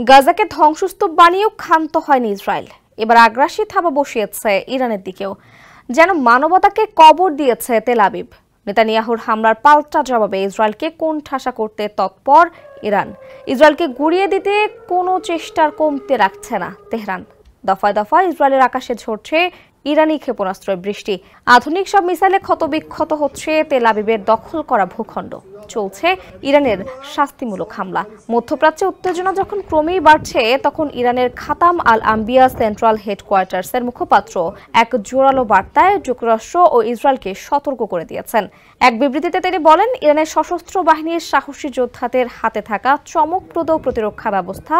গাজাকে ধ্বংসস্তূপ বানিয়েও ক্ষান্ত হয়নি ইসরায়েল। এবার আগ্রাসী থাবা বসিয়েছে ইরানের দিকেও, যেন মানবতাকে কবর দিয়েছে তেল আবিব। নেতানিয়াহুর হামলার পাল্টা জবাবে ইসরায়েলকে কোণঠাসা করতে তৎপর ইরান। ইসরায়েলকে গুঁড়িয়ে দিতে কোনো চেষ্টার কমতে রাখছে না তেহরান। দফায় দফায় ইসরায়েলের আকাশে ঝরছে ইরানি ক্ষেপণাস্ত্রের বৃষ্টি। আধুনিক সব মিসাইলে ক্ষতবিক্ষত হচ্ছে তেল আবিবের দখল করা ভূখণ্ড। চলছে ইরানের শাস্তিমূলক হামলা। মধ্যপ্রাচ্যে উত্তেজনা যখন ক্রমেই বাড়ছে, তখন ইরানের খাতাম আল আম্বিয়া সেন্ট্রাল হেডকোয়ার্টার্সের মুখপাত্র এক জোরালো বার্তায় যুক্তরাষ্ট্র ও ইসরায়েলকে সতর্ক করে দিয়েছেন। এক বিবৃতিতে তিনি বলেন, ইরানের সশস্ত্র বাহিনীর সাহসী যোদ্ধাদের হাতে থাকা চমকপ্রদ প্রতিরক্ষা ব্যবস্থা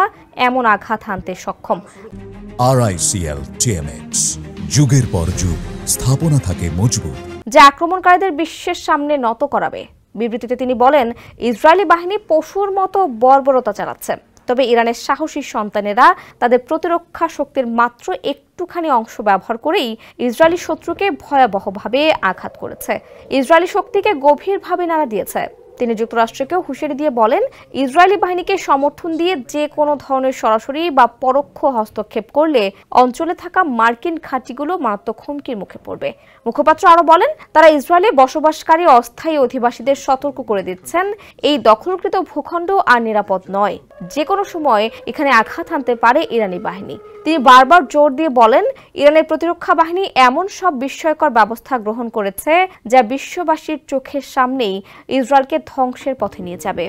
এমন আঘাত হানতে সক্ষম। RICL TMX, যুগের পর যুগ স্থাপনা থাকে মজবুত, যা আক্রমণকারীদের বিশ্বের সামনে নত করাবে। বিবৃতিতে তিনি বলেন, ইসরায়েলি বাহিনী পশুর মতো বর্বরতা চালাচ্ছে, তবে ইরানের সাহসী সন্তানেরা তাদের প্রতিরক্ষা শক্তির মাত্র একটুখানি অংশ ব্যবহার করেই ইসরায়েলি শত্রুকে ভয়াবহভাবে আঘাত করেছে। ইসরায়েলি শক্তিকে গভীরভাবে নাড়া দিয়েছে। তিনি যুক্তরাষ্ট্রকেও হুঁশিয়ারি দিয়ে বলেন, ইসরায়েলি বাহিনীকে সমর্থন দিয়ে যে কোনো ধরনের সরাসরি বা পরোক্ষ হস্তক্ষেপ করলে অঞ্চলে থাকা মার্কিন ঘাঁটিগুলো মারাত্মক হুমকির মুখে পড়বে। মুখপাত্র আরও বলেন, তারা ইসরায়েলে বসবাসকারী অস্থায়ী অধিবাসীদের সতর্ক করে দিচ্ছেন, এই দখলকৃত ভূখণ্ড আর নিরাপদ নয়। যে কোনো সময় এখানে আঘাত হানতে পারে ইরানি বাহিনী। তিনি বারবার জোর দিয়ে বলেন, ইরানের প্রতিরক্ষা বাহিনী এমন সব বিস্ময়কর ব্যবস্থা গ্রহণ করেছে, যা বিশ্ববাসীর চোখের সামনেই ইসরায়েলকে ধ্বংসের পথে নিয়ে যাবে।